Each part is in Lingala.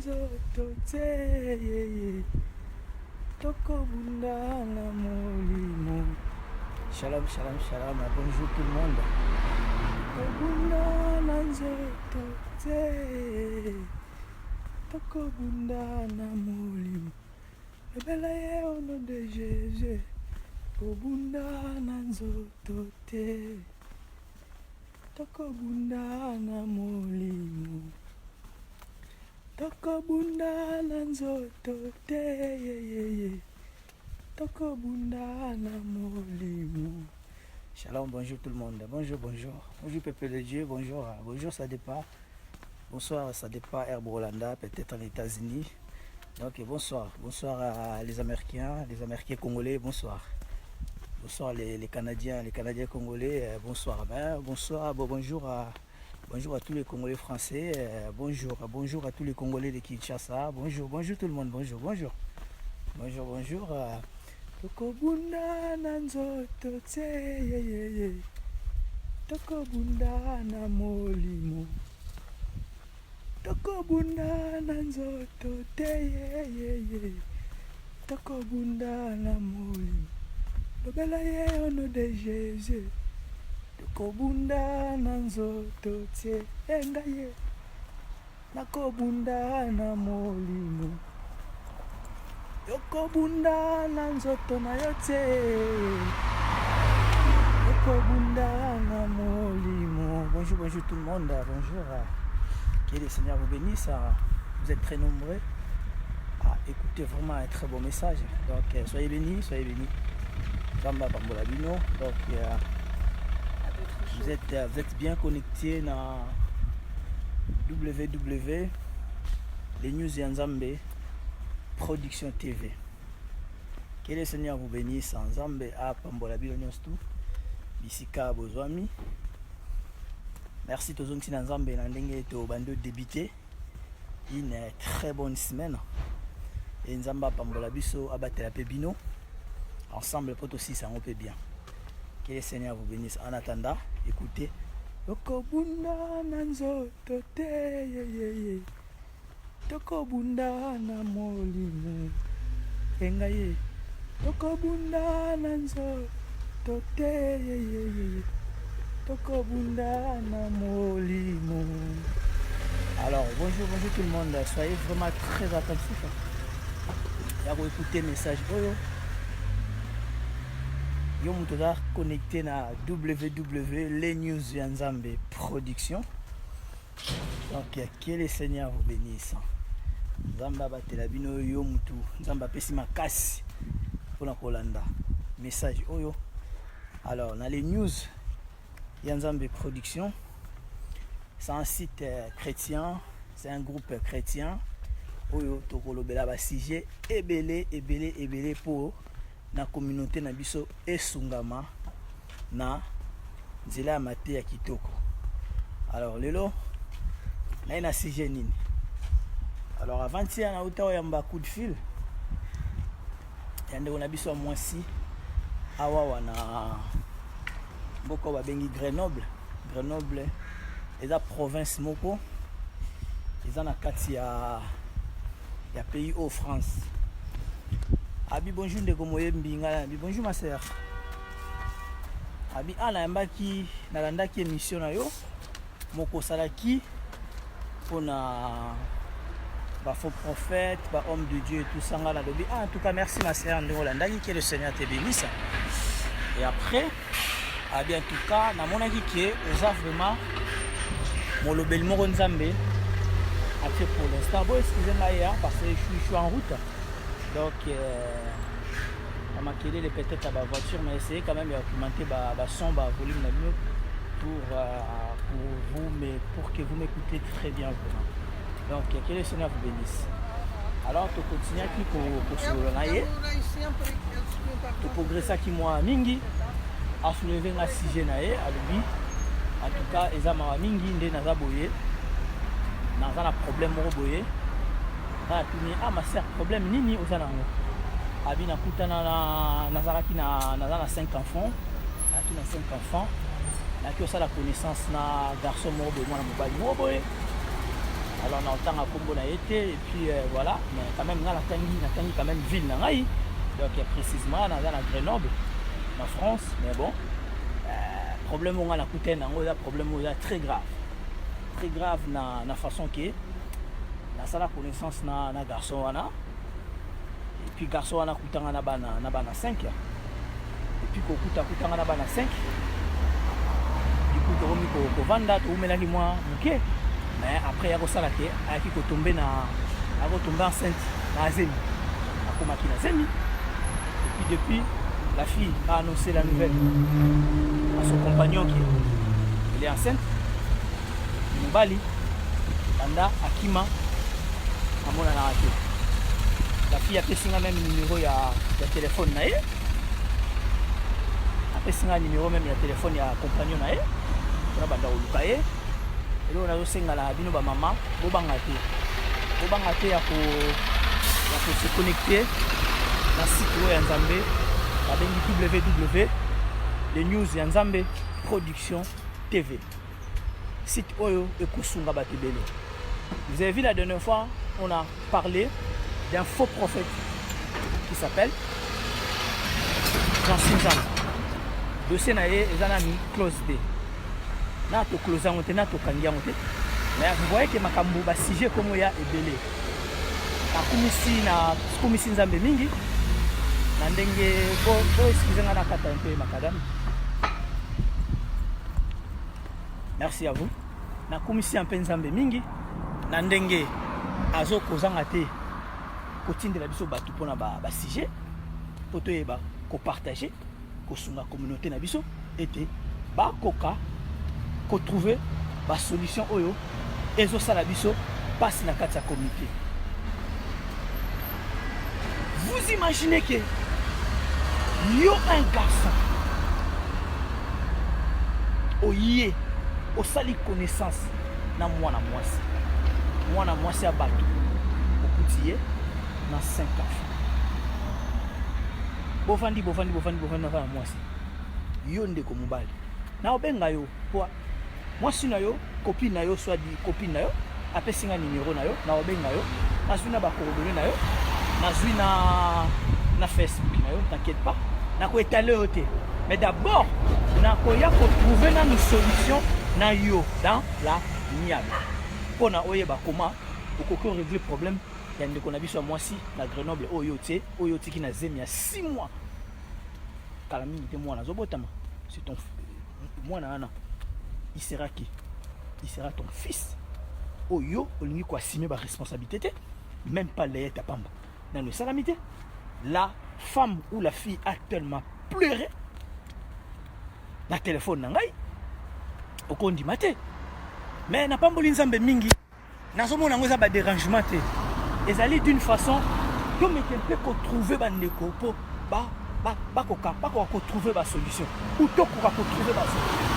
nzoto te tokobunda na molimo. Shalom, shalom, shalom, bonjour tout le monde. Tokobunda na nzoto te tokobunda na molimo. Lebela ye au nom de Jésus. Tokobunda na nzoto te tokobunda na molimo. Tokobunda na nzoto te tokobunda na molimo. Shalom, bonjour tout le monde. Bonjour, bonjour. Bonjour peuple de Dieu, bonjour. Bonjour Sadepa. Bonsoir Sadepa, Herbe Rolanda, peut-être en États-Unis. Donc bonsoir. Bonsoir à les Américains congolais, bonsoir. Bonsoir les Canadiens congolais, bonsoir. Bonsoir, bonjour à tous les Congolais français, bonjour à tous les Congolais de Kinshasa, bonjour tout le monde, bonjour. Tokobunda na nzoto te tokobunda na molimo. Tokobunda na nzoto te tokobunda na molimo. Lobela ye au nom de Jésus. Tokobunda na nzoto te engaye nakobunda na molimo. Tokobunda na nzoto na yo te tokobunda na molimo. Bonjour tout le monde, bonjour. Que le Seigneur vous bénisse. Vous êtes très nombreux à écouter vraiment un très bon message. Donc soyez bénis. Zamba Pambola Bino. Donc vous êtes bien connectés dans www les news Nzambe Production TV. Que le Seigneur vous bénisse. Nzambe a Pambola Bino tout. Bisika Bozwami. Merci tous les Nzambe Nandenge to bando débuté une très bonne semaine. Et Nzamba Pambola Biso abatela Pebino. Ensemble pour aussi ça on peut bien. Que le Seigneur vous bénisse. En attendant, écoutez. Tokobunda na nzoto te tokobunda na molimo. Engaye tokobunda na nzoto te tokobunda na molimo. Alors bonjour tout le monde. Soyez vraiment très attentifs. Ya vous écouter message yo mutoza connecté na www les news Nzambe Production. Donc que le Seigneur vous bénisse. Nzamba batela bino yo mutu Nzamba pesi makasi pona kolanda message oyo. Alors dans les news Nzambe Production, c'est un site chrétien, c'est un groupe chrétien oyo tokolobela ba sujet ebele pour na communauté na biso esungama na nzela ya mate ya kitoko. Alors lelo na ina sujet nini? Alors avant-hier na uta yamba coup de fil yande na biso mwasi awa wana mboko babengi Grenoble eza province moko eza na kati ya pays au France. Abi bonjour ndeko moyembi ngala. Abi bonjour ma sœur. Abi ana yambaki nalandaki émission na yo moko salaki pona ba faux prophète, ba homme de Dieu et tout ça ngala lobi. En tout cas merci ma sœur ndeko landaki, que le Seigneur te bénisse. Et après abi en tout cas na monaki que eza vraiment mon lobel moko Nzambe a fait pour l'instant. Bon excusez-moi parce que je suis en route. Donc on m'a quitté peut-être à ma voiture, mais essayez quand même d'augmenter le son, le volume pour vous, mais pour que vous m'écoutez très bien vraiment. Donc que le Seigneur vous bénisse. Alors tu continues qui pour soulever tu progresser qui moi mingi à soulever un sujet naé à lui. En tout cas ezama mingi ndé naza boye naza na problème moko boye. Ah ma sœur problème nini ozana ngo abi na kutana na nazaraki na 5 enfants aki na 5 enfants na ki osala connaissance na garçon moko boye mwana mobali moko boye Alors on entend à Combo na été et puis voilà, mais quand même na tangi quand même ville na ngai. Donc précisément dans Grenoble, en France, mais bon, problème on a la coûté un problème très grave. Très grave na façon que na sala connaissance na garçon wana. Et puis garçon wana kutanga na bana 5. Et puis kutanga na bana 5. Du coup to vanda to melaki moi muke. Mais après, il y a ça qui est tombé enceinte dans Zemi. Et puis depuis, la fille a annoncé la nouvelle à son compagnon qui est enceinte. Mobali, Anda, Akima, à mon anarché. La fille a fait même numéro de téléphone. Elle a fait un numéro même de téléphone de compagnon. Elle a fait et là on a senga la bino ba maman bobanga te ya ko se connecter na site ya Nzambe la www les news ya Nzambe production TV site oyo ekosunga ba tebele. Vous avez vu la dernière fois on a parlé d'un faux prophète qui s'appelle Jean Sinzan. Dossier na ye ezanami close day. Na to close on na to kangia on mais vous voyez que makambo ba sujet comme ya ebele na kumisi Nzambe mingi na ndenge bo excusez nga na kata un peu makadam. Merci à vous. Na kumisi un peu Nzambe mingi na ndenge azo kozanga te kotindela biso batu pona ba sujet poto yeba ko partager ko sunga communauté na biso ete ba koka ko trouver ba solution oyo ezo sala biso passe na kati ya communauté. Vous imaginez que yo un garçon oye au sali connaissance na mwana mwasi ya bato okutiye na 5 enfants bovandi na va mwasi yo ndeko mobali na obenga yo po mwasi na yo copine na yo soit di copine na yo apesinga numéro na yo na obenga yo nazwi na ba coordonnées na yo nazwi na Facebook na yo, t'inquiète pas na ko étaler yo te mais d'abord na ko ya ko trouver na une solution na yo dans la niabe pona oyeba comment okoko régler problème ya ndeko na biso mwasi na Grenoble oyo tiki na Zemi ya 6 mois kala mingi te mwana zobotama c'est ton mwana ana il sera qui? Il sera ton fils. Oyo olingi ko assumer ba responsabilité même pas les ta pamba dans le salamité. La femme ou la fille a tellement pleuré na téléphone na ngai okondi maté mais na pamboli Nzambe mingi nazomona ngo za ba dérangement te ezali d'une façon to mekepe ko trouver ba ndeko po ba ko trouver ba solution ou to ko trouver ba solution.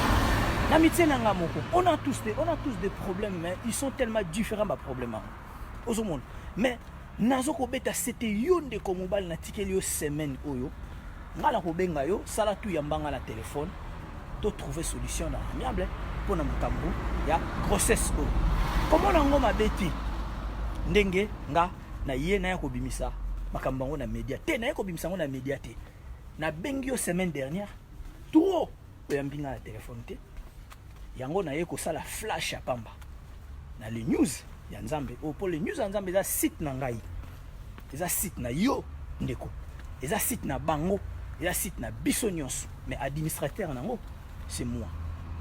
On a tous des problèmes, mais ils sont tellement différents des problèmes. Mais nazoko beta c'était yonde ko mobile na tikeli yo semaine oyo. Ngala ko benga yo sala tu yambanga na téléphone. To trouver solution na amiable pour na makambo ya grossesse o. Comment nango mabeti ndenge nga na ye na ya ko bimisa makambo ngo na média te na ya ko bimisa ngo na média te. Na bengi yo semaine dernière trop yambinga na téléphone te. Yango na ye ko sala flash ya pamba na les news ya Nzambe o pour les news ya Nzambe za site na ngai eza site na yo ndeko eza site na bango eza site na biso nyonso mais administrateur nango c'est moi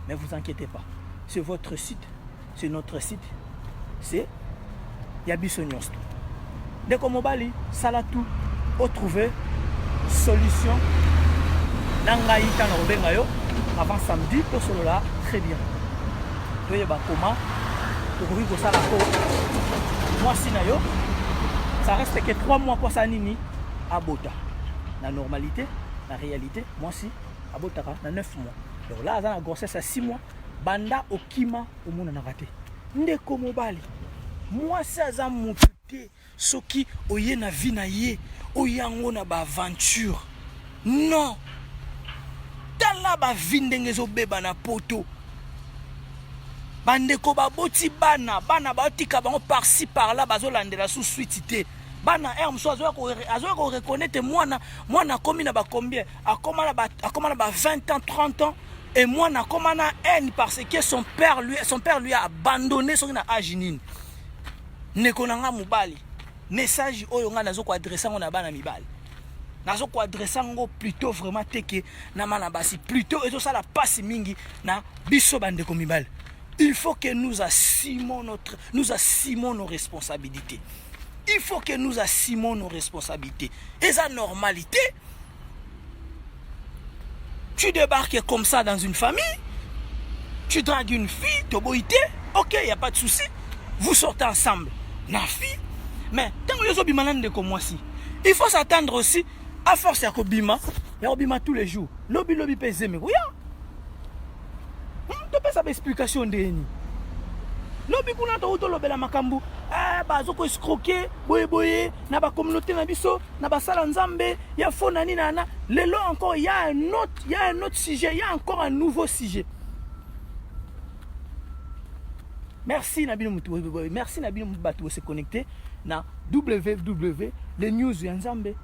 mais vous inquiétez pas c'est votre site c'est notre site c'est ya biso nyonso ndeko mobali sala tout o trouver solution na ngai tana obenga yo avant samedi to solo là très bien. Toye ba comment to ko sala ko moi sinayo ça reste que 3 mois pour ça nini abota la normalité la réalité moi si abota na 9 mois donc là ça la grossesse à 6 mois banda okima au monde na raté ndeko mobali moi ça za muté soki oye na vie na ye oyango na ba aventure non tala ba vie ndenge zo beba na poto bandeko baboti bana batika bango par-ci par-là bazolandela sous suite bana mosusu azoya ko reconnaître mwana komi na ba combien akoma na ba 20 ans 30 ans et mwana akoma na haine parce que son père lui a abandonné son na âge nini ndeko na nga mobali message oyo nga nazo ko adresser ngo na bana mibali nazo ko adresser ngo plutôt vraiment teke na mana basi plutôt ezo sala passe mingi na biso bandeko mibali. Il faut que nous assumons nos responsabilités. Il faut que nous assumons nos responsabilités. Et sa normalité, tu débarques comme ça dans une famille, tu dragues une fille, tu boité, ok, il n'y a pas de souci. Vous sortez ensemble, la fille. Mais tant que vous êtes comme moi, il faut s'attendre aussi à force ya kobima, ya kobima tous les jours. Lobby pèse mais oui. Tu peux savoir explication de ni. Lobby kuna to to lobela makambu. Bazoko escroquer, boye na ba communauté na biso, na ba sala nzambe, ya fona ni nana. Lelo encore il y a un autre sujet, il y a encore un nouveau sujet. Merci Nabino Moutou, merci Nabino Moutou se connecter na www les news ya nzambe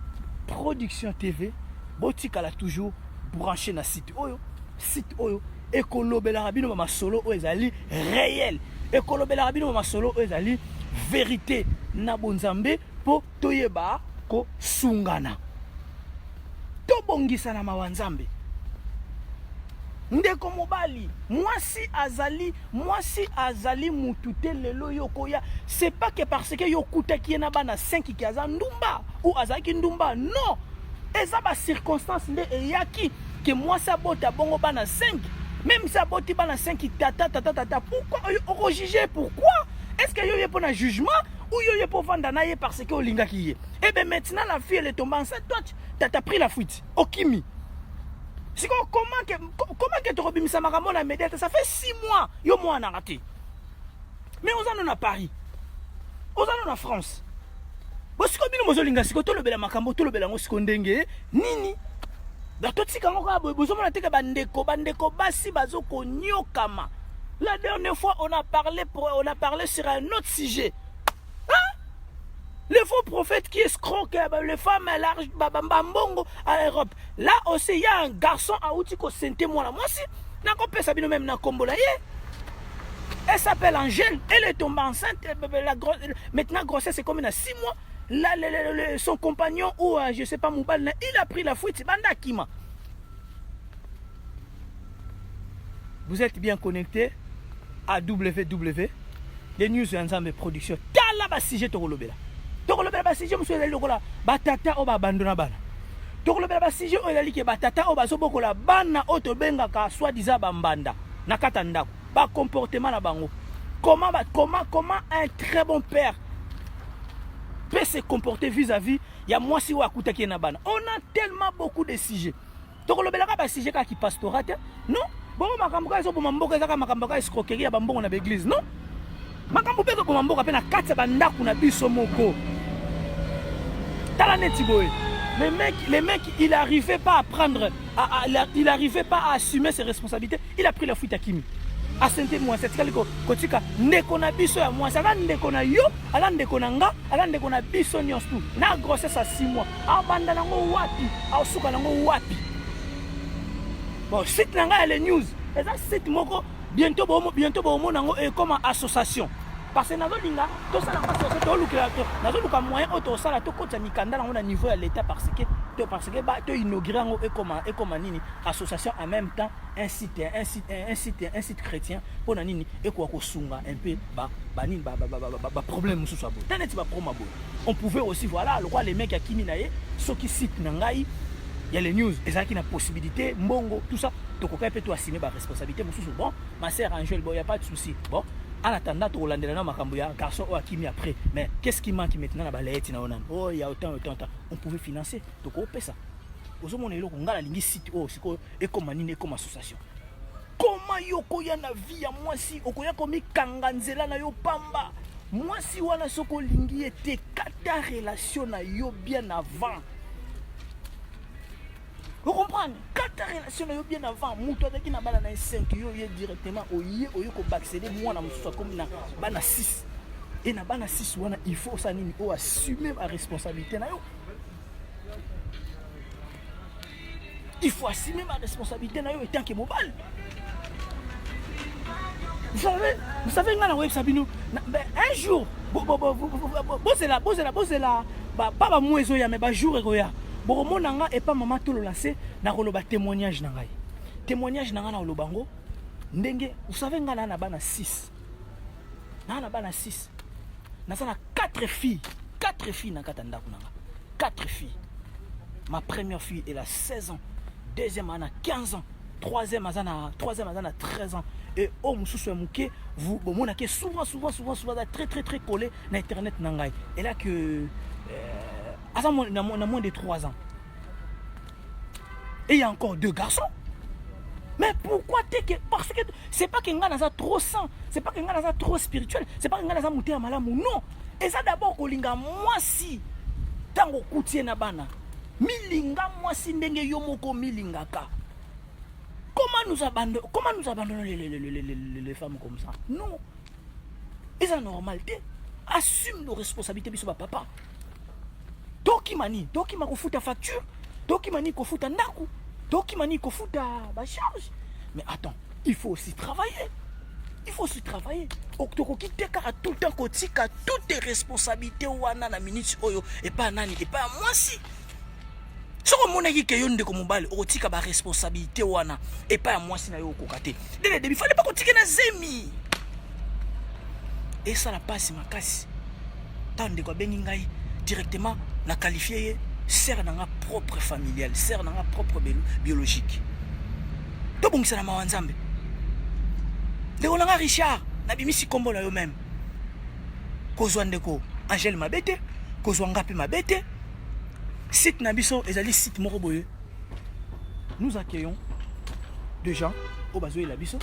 production TV botika la toujours branché na site oyo ekolobela rabino ma solo o ezali réel ekolobela rabino ma solo o ezali vérité na bonzambe po toyeba ko sungana to bongisa na mawanzambe ndeko mobali mwasi azali mutute lelo yokoya c'est pas que parce que yokuta ki na bana 5 ki azandumba ou azaki ndumba non eza ba circonstance nde eyaki que mwasi abota bongo bana 5 même si aboti bana 5 tata pourquoi on juger pourquoi est-ce que yoye pour un jugement ou yoye pour vendre na ye parce que olingaki ye et ben maintenant la fille elle est tombée enceinte toi t'as pris la fuite okimi. Comment que tu rebimisa makambo na médiate ça fait 6 mois yo moi na raté mais on en a Paris on en a France bosiko bino mozolinga siko to lobela makambo to lobela ngo siko ndenge nini da to tika ngo ka bozomo na teka bandeko basi bazoko nyokama la dernière fois on a parlé sur un autre sujet. Les faux prophètes qui escroquent les femmes à large babambongo à Europe. Là aussi, il y a un garçon à Outiko Sente moi aussi. N'a pas pu savoir même dans Kombola. Elle s'appelle Angèle. Elle est tombée enceinte. Maintenant, grossesse c'est comme il y a 6 mois. Là, son compagnon ou je sais pas Moubal, il a pris la fuite. Banda Kima. Vous êtes bien connectés à www. Les news ensemble production. Tala ba sujet to rolobela. Tokolobela ba sujet monsieur ezali lokola batata o babandona bana. Tokolobela ba sujet o ezali ke batata o bazobokola bana o to bengaka soi-disant bambanda na kata ndako. Ba comportement na bango. Comment un très bon père peut se comporter vis-à-vis ya mwasi wa kutaki na bana. On a tellement beaucoup de sujets. Tokolobela ba sujet ka ki pastorate. Non? Bon makambo ka so bo mamboka ezaka makambo ka escroquerie ya bambongo na l'église, non? Makambo peko ko mamboka pe na kati ba ndaku na biso moko. Le mec, il n'arrivait pas à prendre, il n'arrivait pas à assumer ses responsabilités. Il a pris la fuite à Kimi. À Saint-Émoi, c'est ce que Nekona biso ya moi, ça va Nekona yo, ala Nekona nga, ala Nekona biso nyos tout. Na grossesse à 6 mois. Abanda nango wapi, a suka nango wapi. Bon, site nanga les news. Et ça site moko bientôt bomo nango comme association. Parce que nazo linga to sala pas to lukela to nazo luka moyen auto sala to kota mikanda na na niveau à l'état parce que ba to inaugurer ngo et comme nini association en même temps un site chrétien pour na nini et quoi ko sunga un peu ba nini ba problème sous sabo taneti ba promo bo on pouvait aussi voilà le quoi les mecs à kimi naé ceux qui site nangai il y a les news et ça qui n'a possibilité mbongo tout ça to ko peut to assumer ba responsabilité mususu bon ma sœur Angèle bon il y a pas de souci bon. En attendant, tu as un garçon qui après. Mais qu'est-ce qui manque maintenant à la oh, il y a autant. On pouvait financer. Donc, on peut ça. Vous avez la ligne site et comme association. Comment yoko ya na vie à moi si okoya komi kanganzela na yo pamba. Moi si wana soko lingi était kata relation na yo bien avant. Vous comprenez? Quand ta relation est bien avant, mouton qui n'a pas la 5, yo directement au yé accéder moi na mususu comme na bana 6. Et na bana 6 wana il faut ça nini o assumer ma responsabilité na yo. Il faut assumer ma responsabilité na yo tant que mobile. Vous savez nga na web sabino un jour bozela ba mwezo ya me ba jour ekoya. Boromona nga et pas maman to lo lancer na koloba témoignage na ngai. Témoignage na nga na olobango ndenge vous savez nga na bana 6. Na bana 6. Na sana 4 filles na katanda kunanga. 4 filles. Ma première fille elle a 16 ans, deuxième elle a 15 ans, troisième elle a 13 ans et oh mususu muke vous mona ke souvent très collé na internet na ngai. Et là que à moins de 3 ans. Et il y a encore 2 garçons. Mais pourquoi parce que c'est pas que ngana ça trop sain, c'est pas que ngana ça trop spirituel, c'est pas que ngana ça muté malamu non. Et ça d'abord kolinga moi si tango kutie na bana. Milinga moi si ndenge yomoko milingaka. Comment nous abandonnons les femmes comme ça? Non. Et ça normalité. Assume nos responsabilités biso papa. Dokimani kofuta facture, dokimani kofuta ndaku, dokimani kofuta ba charge. Mais attends, il faut aussi travailler. Oktoko kiteka tout le temps kotika toutes tes responsabilités wana na minute oyo et pas nani et pas moi si. Soko mona ki keyo ndeko mobali okotika ba responsabilité wana et pas moi si na yo kokate. Dès le début, fallait pas kotika na zemi. Et ça la passe makasi. Tande ko bengi ngai directement na qualifié sœur na nga propre familiale, sœur na nga propre biologique. To bongisa na mawanzambe. Ndeko na nga Richard na bimisi kombo na yo même. Kozwa ndeko Angèle Mabete, kozwa ngapi Mabete. Site na biso ezali site moko boye. Nous accueillons des gens au bazo la biso,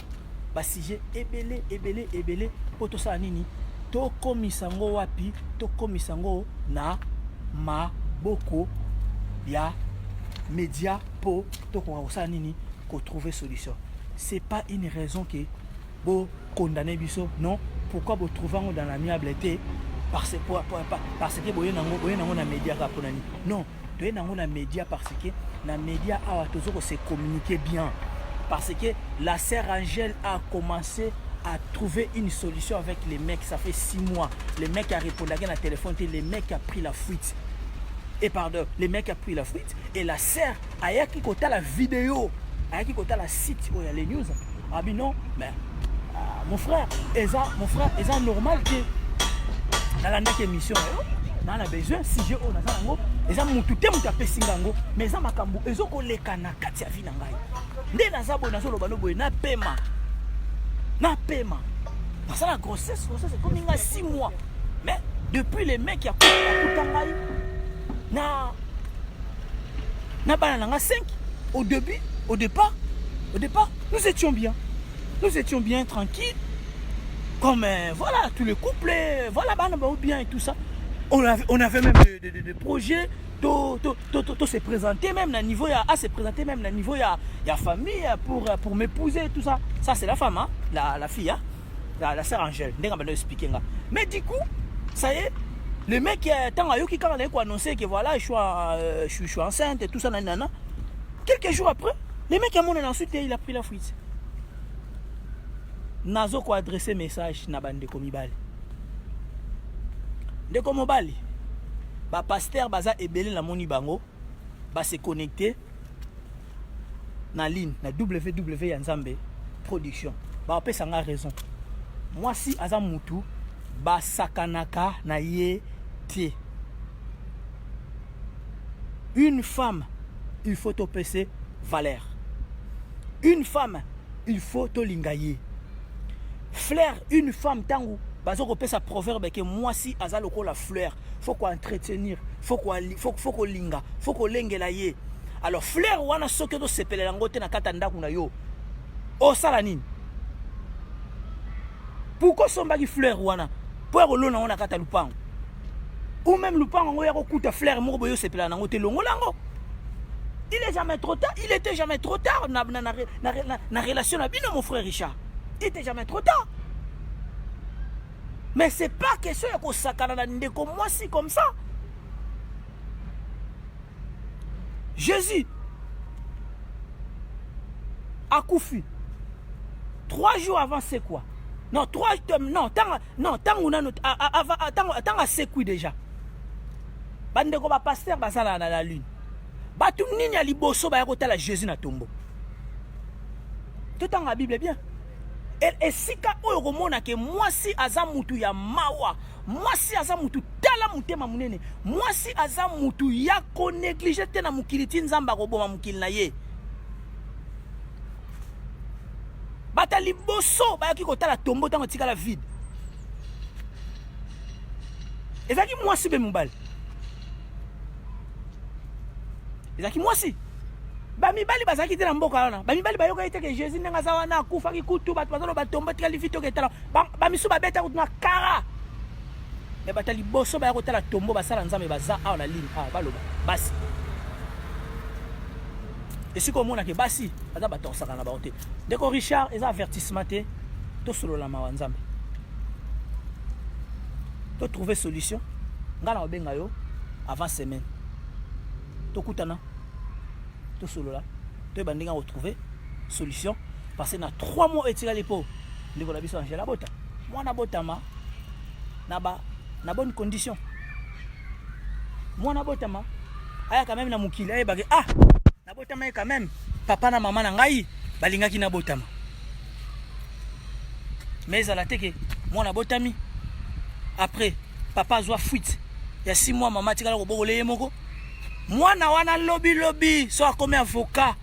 ba sujet ebele poto sa nini. To komisango wapi, to komisango na maboko ya média pour to ko nini ko trouver solution. C'est pas une raison que bo condamner biso, non. Pourquoi vous trouvez dans l'amiabilité? Parce que boye nango na média ka ponani. Non, boye nango na média parce que na média a toujours se communiquer bien. Parce que la sœur Angèle a commencé à trouver une solution avec les mecs. Ça fait 6 mois. Les mecs a répondu à la téléphone et les mecs a pris la fuite. Et pardon, les mecs a pris la fuite. Et la sœur a qui côté la vidéo, a qui côté la site où il y a les news. Ah ben non, mais mon frère, c'est normal que dans la émission, on a besoin si je on a ça ngo, eza mutu te mutu apesinga ngo, mais eza makambo ezoko leka na kati ya vie na ngai. Nde na zabo na solo balobo na pema. Dans la grossesse c'est comme 6 mois. Mais depuis les mecs qui a ngai na bana 5 au départ, nous étions bien tranquilles. Comme voilà, tous les couples, voilà, bien et tout ça. On avait même des projets, tout se présenter même à niveau il y a famille pour m'épouser tout ça. Ça c'est la femme, hein? la fille, hein? la sœur Angèle. Mais du coup, ça y est, le mec tant qui quand on a annoncé que voilà, je suis enceinte et tout ça nanana. Quelques jours après, le mec a monté ensuite il a pris la fuite. Nazo ko adresser message na bande ko mibali. Ndeko mobali. Ba pasteur baza ebele na moni bango ba se connecter na ligne na www ya Nzambe production. Ba pesa nga raison. Moi si aza mutu ba sakanaka na ye tie. Une femme, il faut te peser valeur. Une femme, il faut te lingayer. Fleur, une femme tango bazo ko sa proverbe que moi si azaloko la fleur, faut qu'on entretenir, faut qu'on linga, faut qu'on lengela ye. Alors fleur wana soke to sepele langote na katanda kuna yo. O sala nini? Pourquoi sombaki fleur wana? Pour kolona wana kata lupango. Ou même lupango ngo ya ko kuta fleur moko boyo sepela nango te longo lango. Il est jamais trop tard. Il était jamais trop tard na relation avec mon frère Richard. Il était jamais trop tard. Mais c'est pas question de sakana ndeko moi si comme ça. Jésus a Koufi. 3 jours avant c'est quoi? Non, tant à Sekui déjà. Bandeko ba pasteur basala na la lune. Batu nini ya liboso ba yakota la Jésus na tombo. Tout en la Bible bien. Et si ka oyo komona ke mwasi aza mutu ya mawa, mwasi aza mutu tala mutema munene, mwasi aza mutu ya ko négliger te na mukiliti nzamba ko boma mukili na ye. Bata liboso ba yaki kotala tombo tango tika la vide. Ezaki mwasi be mubali. Ezaki mwasi. Bamibali bazaki te na mboka wana. Bamibali bayoka ite ke Jésus ndenga za wana akufa ki kutu batu bazalo batomba tika livito ke tala. Bamisu babeta kutuna kara. Me bata liboso ba yakotala tombo basala nzambe baza awa na ligne. Ah baloba. Basi. Et si comme on a que basi, aza bato sakana ba ote. Deko Richard eza avertissement te to solo la mawa nzambe. To trouver solution. Ngana obenga yo avant semaine. To kutana. To solo la. To bandinga retrouver solution parce que na 3 mois etila lepo. Ndeko la biso Angela bota. Mwana botama na bonne condition. Mwana botama aya quand même na mukili ay bage ah na botama quand même papa na maman na ngai balingaki na botama mais ala teke mwana botami après papa zwa fuite ya 6 mois maman tikala ko bokole moko mwana wana lobby soit comme avocat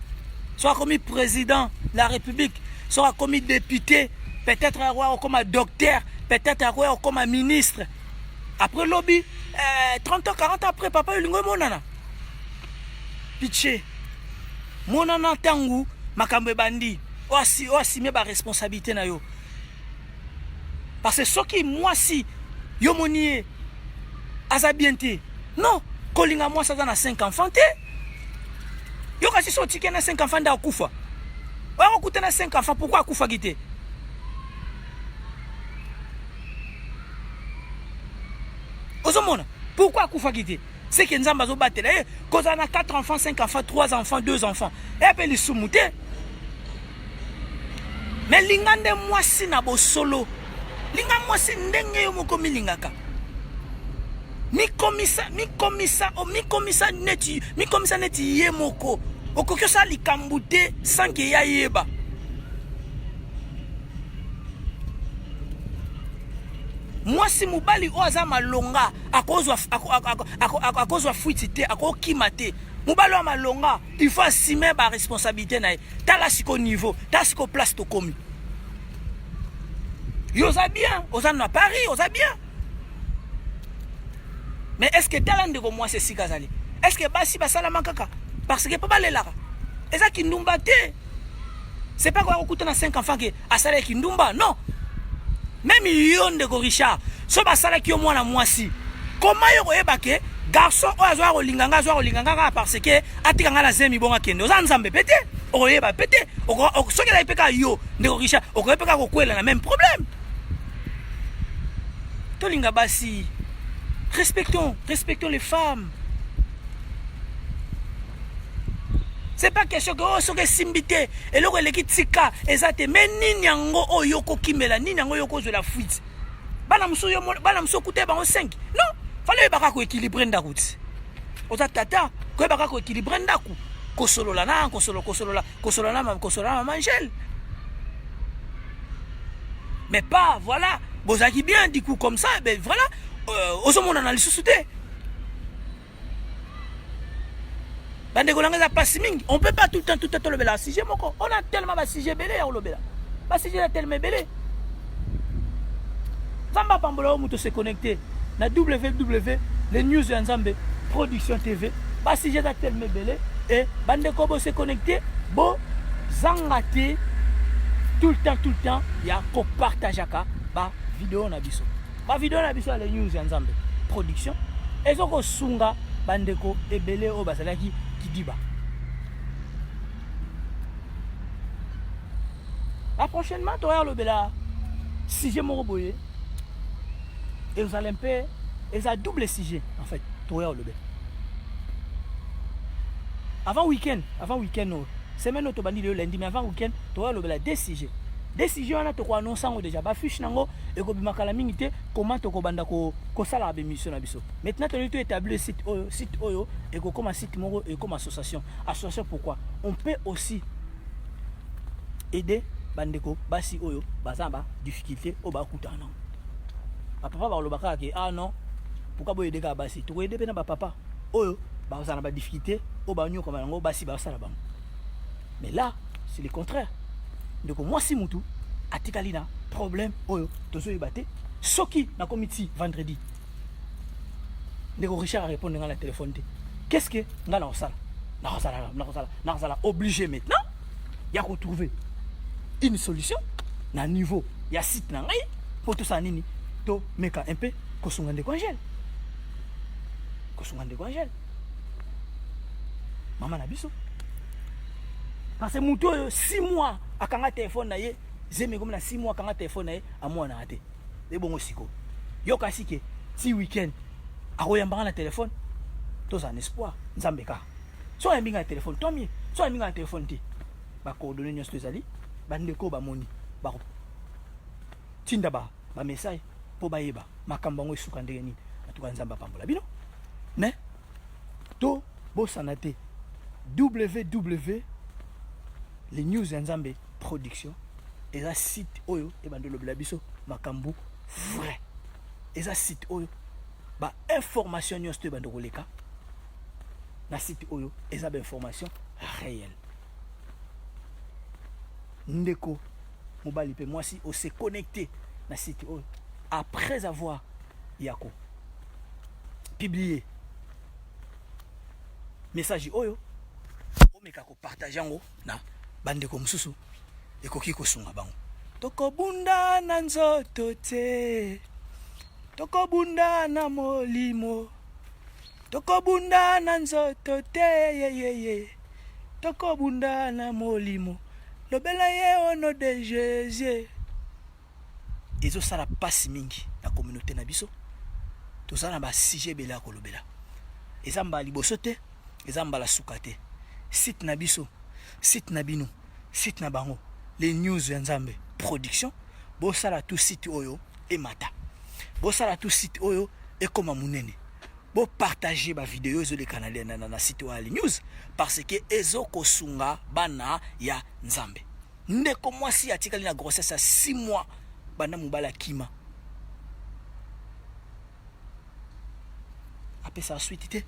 soit comme président de la République soit comme député peut-être comme docteur peut-être comme ministre après lobby 30 ans 40 ans après papa yolingo monana Piché monana tangu makambo bandi oasime ba responsabilité na yo parce que soki moi si yo monie aza bienté non kolinga moi ça na 5 enfants te yo kasi so tike na 5 enfants da kufa wa ko na 5 enfants pourquoi kufa gité ozomona pourquoi kufa gité c'est que nzamba zo batela cause on a 4 enfants 5 enfants 3 enfants 2 enfants et puis les soumouté mais lingande moi si na bo solo linga moi si ndenge yo moko milingaka mi komisa neti ye moko okokyo sa likambute sans que ya yeba moi si mobali oza malonga akozwa fuite te akokima te mobali wa malonga il faut assumer ba responsabilité na ye tala siko niveau tala siko place to komi yoza bien oza na Paris oza bien mais est-ce que tala ndeko moi c'est si kazali est-ce que basi basala makaka parce que papa lelaka eza kindumba te c'est pas quoi okuta na 5 enfants que asala kindumba non. Même yon de Richard, so basala ki yo mwana mwasi. Comment yo koyeba ke garçon o azwa rolinganga parce que atikanga la zemi bonga kende. Oza nzambe pété, okoyeba pété. Soki la ipeka yo de Richard, okoyeba ko kwela na même problème. Tolinga basi. Respectons les femmes. C'est pas question que oh soke simbité et loko leki tika ezate mais nini yango oyoko kimela nini yango yoko zo la fuite bana muso kute bango 5 non fallait baka ko équilibrer ndakuti ota tata ko baka ko équilibrer ndaku kosolola mangel mais pas voilà bozaki bien du coup comme ça ben voilà osomona na lisusuté. On peut pas tout le temps lever la sujet. On a tellement de sujets belé à l'obéla. Pas sujet tellement belé. Zamba Pambola Mouto se connecter. Na www les news Nzambe production TV. Pas sujet tellement belé et bande kobo se connecter. Bo zangate tout le temps il y a ko partageaka ba vidéo na biso. Ba vidéo na biso les news Nzambe production. Ezoko sunga bandeko ebele o basalaki diba La prochainement, tu as le bela. Sujet moroboye. Et vous allez un peu. Et ça double sujet, en fait. Tu as le bela. Avant week-end, semaine tu bandi le lundi, mais avant week-end, tu as le bela des sujets. Des sujets, on a tout annoncé déjà. Bah, fiche nango, et ko bima kalamingite, comment tu banda ko sala mission na biso. Maintenant, tu as établi site Oyo, et comme un site moro, et comme association. Association pourquoi? On peut aussi aider bandeko basi oyo bazamba difficulté au bakuta non papa ba lobaka ke ah non pourquoi boye aider ka basi to aider na papa oyo bazana ba difficulté au banyo comme ngo basi ba sala bang. Mais là c'est le contraire. Donc moi si mutu atikali na problème oyo tozo yebate soki na committee vendredi ndeko Richard a répondre dans la téléphone. Qu'est-ce que ngala osala na osala obligé maintenant il y a retrouver une solution na niveau ya site na ngai pour tout ça nini to meka un peu kosunga ndeko Angel mama na biso parce que muto 6 mois akanga téléphone na ye zeme comme na 6 mois akanga téléphone na ye amwa na ate e bongo siko yo kasi ke si weekend akoyamba na téléphone to ça un espoir nzambe ka so yambinga na téléphone to mieux so yambinga na téléphone ti ba coordonner nyonso ezali bandeko bamoni bako tinda ba message po bayeba makambo ngo esuka ndenge nini atuka nzamba pambola bino mais to bosana te www les news nzambe production eza site oyo e bandolo bla biso makambo vrai eza site oyo ba information nyonso to bandoko leka na site oyo eza ba information réelle. Ndeko mobali pe moi si on s'est connecté na site oyo après avoir yako publié message oyo omeka ko partager ngo na bandeko mususu ekoki kosunga bango tokobunda na nzoto te tokobunda na molimo tokobunda na nzoto te ye tokobunda na molimo lobela ye ono de Jésus ezo sala pasi mingi na communauté na biso to sala ba sujet bela ko lobela ezamba liboso te ezamba la sukate site na biso site na bino site na bango les news ya nzambe production bo sala tout site oyo e mata bo sala tout site oyo e koma munene bo partager ba vidéo zo le canal na site wa les news parce que ezo kosunga bana ya nzambe ndeko mwasi atikali na grossesse à 6 mois bana mubala kima apesa suite te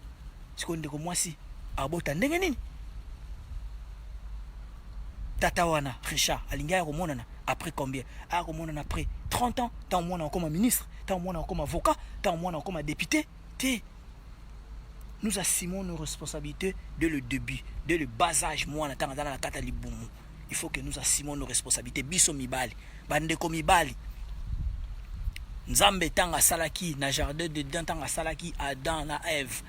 siko ndeko mwasi abota ndenge nini tata wana Richard alinga komonana après combien a komonana après 30 ans tant mona comme ministre tant mona comme avocat tant mona comme député te. Nous assumons nos responsabilités dès le début, dès le bas âge. Moi, on dans la carte libumu. Il faut que nous assumons nos responsabilités. Biso mibali, bandeko mibali. Nzambe tanga salaki na jardin de Dieu tanga salaki Adam na Ève.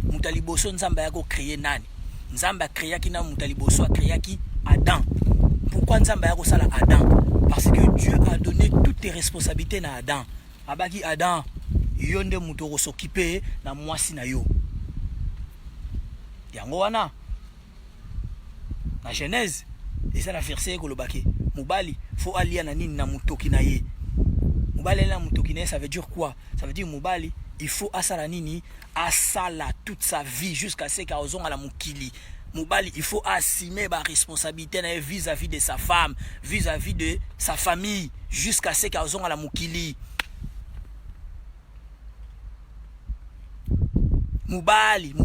Mutaliboso nzambe yako créer nani? Nzambe a créé ki na mutaliboso a créé ki Adam. Pourquoi nzambe yako sala Adam? Parce que Dieu a donné toutes les responsabilités na Adam. Abaki Adam, yonde mutoro s'occuper na mwasi na yo. Yango wana na Genèse eza na verset kolobaki mubali faut alia na nini na mutoki na ye mubali na mutoki na ye ça veut dire quoi? Ça veut dire mubali il faut asala nini asala toute sa vie jusqu'à ce qu'à ozonga la mukili mubali il faut assumer ba responsabilité na vis-à-vis de sa femme vis-à-vis de sa famille jusqu'à ce qu'à ozonga la mukili mubali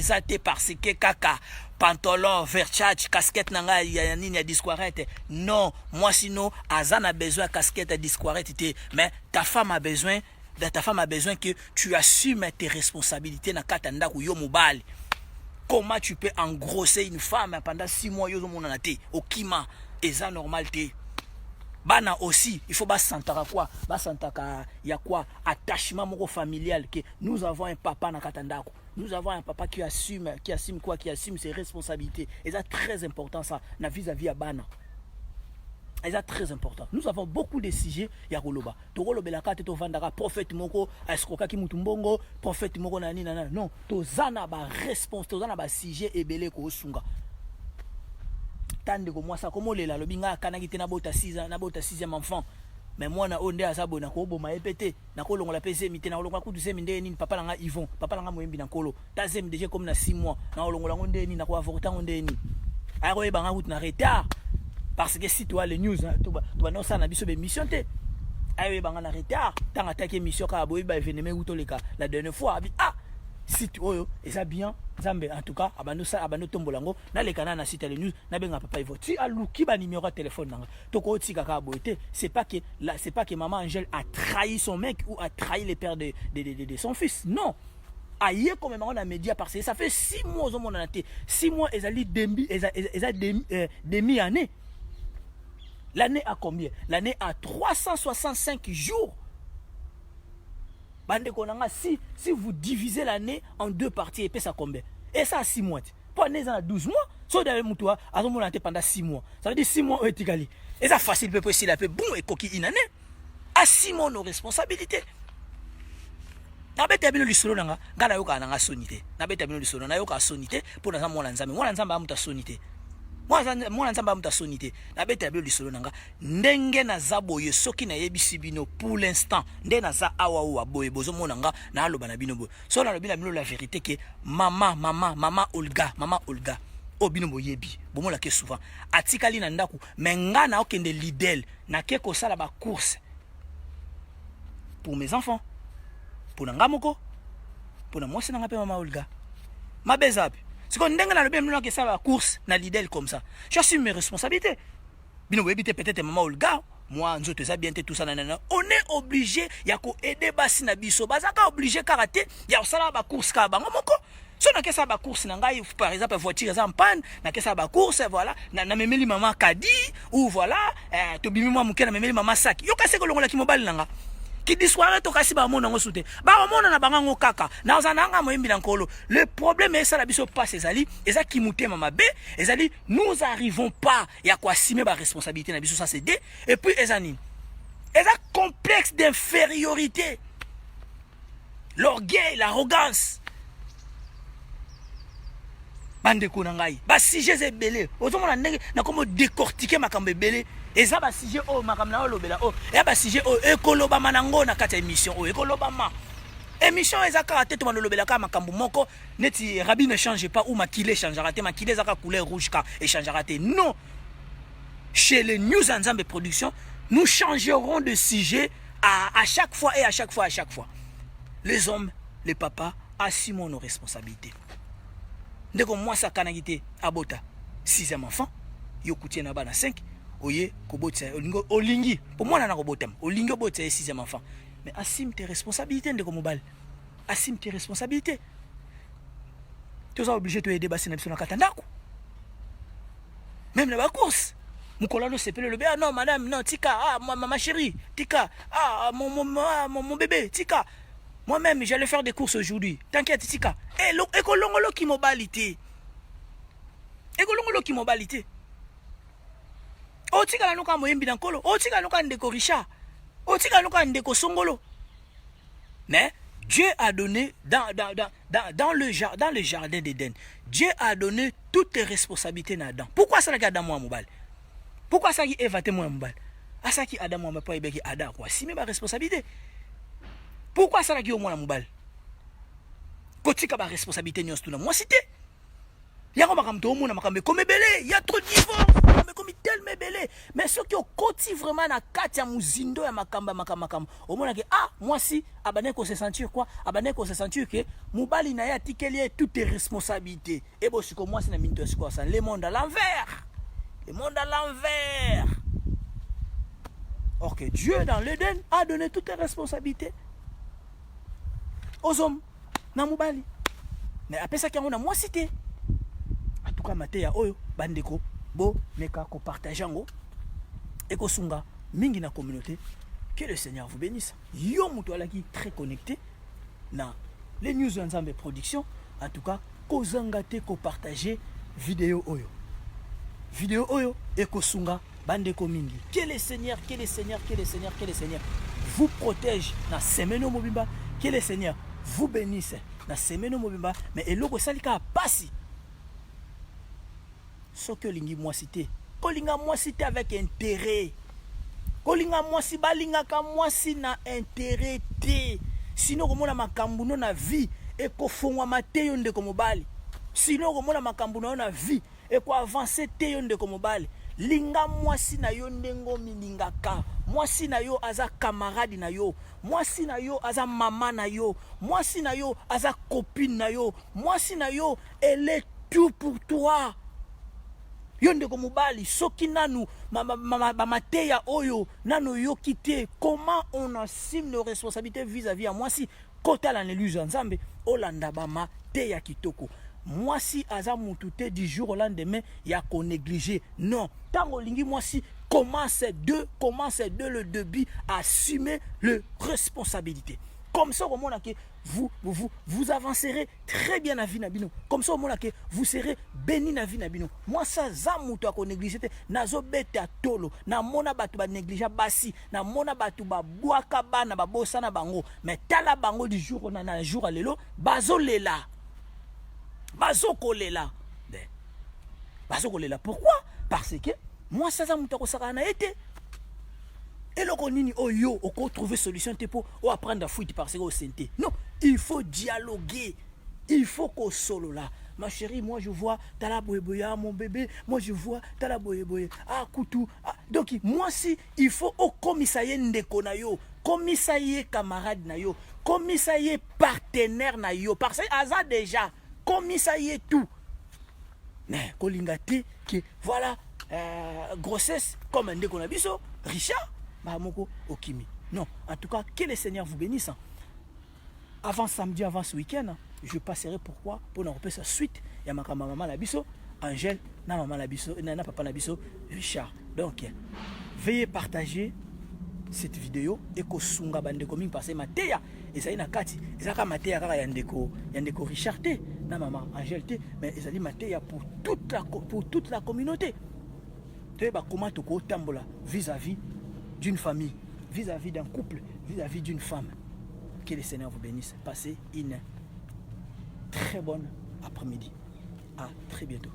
zate parce que kaka pantalon verchach casquette nanga ya nini ya disquarette non moi sinon azana besoin casquette ya disquarette mais ta femme a besoin que tu assumes tes responsabilités na katanda ku yo mubali. Comment tu peux engrosser une femme pendant 6 mois yo mona na te okima eza normal te. Bana aussi, il faut basantaka quoi? Basantaka ya quoi? Attachement moko familial que nous avons un papa na katandako. Nous avons un papa qui assume quoi? Qui assume ses responsabilités. Et c'est très important ça, na vis-à-vis à bana. c'est très important. Nous avons beaucoup de sujets ya koloba. To kolobela ka to vandaka prophète moko escroka ki mutumbongo, prophète moko nani nana. Non, to zana ba réponse, to zana ba sujet ebele ko sunga. Tande ko moi ça comme lela lobinga kanaki te na bota 6e enfant. Mais moi na onde azabo na ko boma epete na ko longola pese mité na longola kudu semi ndeni papa langa Yvon, papa langa moyembi na kolo. Tazem déjà comme na 6 mois na longola ndeni na ko avorta ndeni. Ayo ebanga route na retard. Parce que si tu as les news, tu vas non ça na biso be mission te. Ayo banga na retard, tant attaquer mission ka boy ba événement ou toleka la dernière fois si tu oyo et ça bien Zambe en tout cas abano tombolango na le kana na site les news na benga papa Ivo ti aluki ba numéro de téléphone nanga to ko tika ka boyete c'est pas que maman Angèle a trahi son mec ou a trahi les pères de son fils, non. Aïe comme on a média parce que ça fait 6 mois au monde en 6 mois demi année. L'année a combien? L'année a 365 jours. Bande konanga, si vous divisez l'année en 2 parties, et puis ça combien? Et ça a 6 mois. Pour l'année, à 12 mois. So d'ailleurs, moutoua, à ce moment pendant 6 mois. Ça veut dire 6 mois, est égal. Et ça facile, peut aussi la fait bon et coquille une année. À 6 mois, nos responsabilités. Nabeta bino lisolo nanga, ngana yoka nanga sonité. Nabeta bino lisolo na yoka sonité pour na mwana nzambe. Mwana nzambe amuta sonité. Mwana nzambe amuta sonité. Nabeta bino lisolo nanga, ndenge na zaboye soki na yebisi bino pour l'instant. Ndenge na za awa wa boye bozo mona nga na aloba na bino bo. So na lobi na bino la vérité que mama Olga. O bino boyebi. Bomo la ke souvent. Atikali na ndaku, menga na okende lidel na ke ko sala ba course. Pour mes enfants. Pour Nangamoko, pour moi c'est n'anga maman Olga. Ma bezabe. C'est qu'on dengue na le bien que ça va course na lidel comme ça. J'assume mes responsabilités. Bino webite peut-être maman Olga, moi nzoto za bien tout ça nanana. On est obligé ya ko aider basi na biso. Bazaka obligé karaté ya sala ba course ka bango moko. So na kesa ba course na ngai par exemple voiture za en panne, na kesa ba course voilà, na memeli maman kadi ou voilà, to bimi moi muke na memeli maman sac. Yo kase ko longola ki mobile nanga. Qui dit soirée to kasi ba mona ngo soute ba mona na bango kaka na ozananga moyembi na nkolo. Le problème est ça la biso passe ezali eza ki mutema mabe ezali nous arrivons pas ya ko assumer ba responsabilité na biso ça c'est D et puis ezani eza complexe d'infériorité, l'orgueil, l'arrogance. Bande ko na ngai ba sujet ebele ozomona ndenge na komo décortiquer makambo ebele. Et ça va sujet oh makamna olobela oh et ba sujet oh ekoloba manango na kata émission oh ekoloba ma émission ezaka tete manolobela ka makambo moko neti Rabbi ne change pas ou makile changera te makile zaka couleur rouge ka et changera te non. Chez les News Nzambe Production nous changerons de sujet à chaque fois et à chaque fois. Les hommes, les papas assumons nos responsabilités. Ndeko moi ça kanagité abota 6e enfant yokutie na bana 5. Oye, kobotsa olingi. Pour moi, on a robotem. Olingi obotsa 6e enfant. Mais assume tes responsabilités, ndeko mobile. Assume tes responsabilités. Tu es obligé de aider bassin na katandako. Même la course. Mukolano sepele le bébé. Ah non, madame, non, tika. Ah, ma chérie, tika. Ah, mon bébé, tika. Moi-même, j'allais faire des courses aujourd'hui. T'inquiète, tika. Eh, écolongolo qui mobilité. Écolongolo qui mobilité. Otika nuka moyembi na nkolo, otika nuka ndeko Richard, otika nuka ndeko Songolo. Mais Dieu a donné dans le jardin d'Éden, Dieu a donné toutes les responsabilités à Adam. Pourquoi ça n'a qu'Adam moi mobile? Pourquoi ça qui Eva te moi mobile? À ça qui Adam moi pas ebeki Adam quoi? Si même responsabilité. Pourquoi ça n'a qui au moi mobile? Kotika ba responsabilité nyos tout na moi cité. Yako makamto mo na makambe comme belé, il y a trop de divorce. Comme tel me belé mais ceux qui ont côté vraiment na kati ya muzindo ya makamba au moins que ah moi si abane ko se sentir quoi abane ko se sentir que mubali na ya tikeli toutes tes responsabilités et bon siko moi c'est na minto siko ça le monde à l'envers or que Dieu dans l'Éden a donné toutes les responsabilités aux hommes na mubali mais après ça qui on a moi cité en tout cas maté ya oyo bandeko bo meka ko partager ngo et ko sunga mingi na communauté. Que le Seigneur vous bénisse. Yo muto alaki très connecté na les News Nzambe Production. En tout cas ko zangate ko partager vidéo oyo et ko sunga bande komingi. Que le Seigneur vous protège na semaine mobimba. Que le Seigneur vous bénisse na semaine mobimba. Mais eloko salika pasi. Ce que lingi moi cité. Kolinga moi cité avec intérêt. Kolinga moi si balinga ka moi si na intérêt te. Sinon komona makambu no na vie e ko fongwa mateyo ndeko mobali. Sinon komona makambu no na vie et quoi avancer te yo ndeko mobali. Linga mwasi na yo ndengo milingaka. Mwasi na yo aza camarade na yo. Mwasi na yo aza mama na yo. Mwasi na yo aza copine na yo. Mwasi na yo elle est tout pour toi. Yo ndeko mobali soki nanu mateya oyo nano yo kite. Comment on assume nos responsabilités vis-à-vis à mwasi kota la neluja nzambe olanda ba mateya kitoko. Moi si aza mututé du jour au lendemain ya ko négliger. Non, tango lingi moi si commence de le début à assumer le responsabilité. Comme ça au moment que vous avancerez très bien à vie nabino. Comme ça au moment que vous serez béni na vie nabino. Moi ça za mutu a ko négliger te nazo beta tolo na mona batu ba négliger basi na mona batu ba boaka bana ba bosana bango mais tala bango du jour na jour à lelo bazo lela. Bazokolela. Pourquoi? Parce que moi ça mutako sakana été. Et le konini oyo oko trouver solution te pour apprendre à fuite parce que au santé. Non, il faut dialoguer. Il faut qu'on solo là. Ma chérie, moi je vois tala boyeboya mon bébé, moi je vois tala boyeboya ah koutou. Ah. Donc moi si il faut au commissariat ndeko na yo, commissariat camarade na yo, commissariat partenaire na yo parce que aza déjà commissariat tout. Mais kolingati que voilà grossesse comme un ndeko na biso Richard Mahamoko Okimi. Non, en tout cas que le Seigneur vous bénisse. Avant samedi, avant ce week-end, je passerai pourquoi pour nous repasser sa suite. Il y a ma maman la biso, Angèle, na maman la biso, na papa la biso, Richard. Donc veuillez partager cette vidéo et que sunga bande coming parce que Matéa et ça y na kati et ça comme Matéa kaka yandeko Richard te na maman Angèle te mais ça dit Matéa pour toute la communauté. Tu sais comment tu ko tambola vis-à-vis d'une famille, vis-à-vis d'un couple, vis-à-vis d'une femme. Que le Seigneur vous bénisse. Passez une très bonne après-midi. À très bientôt.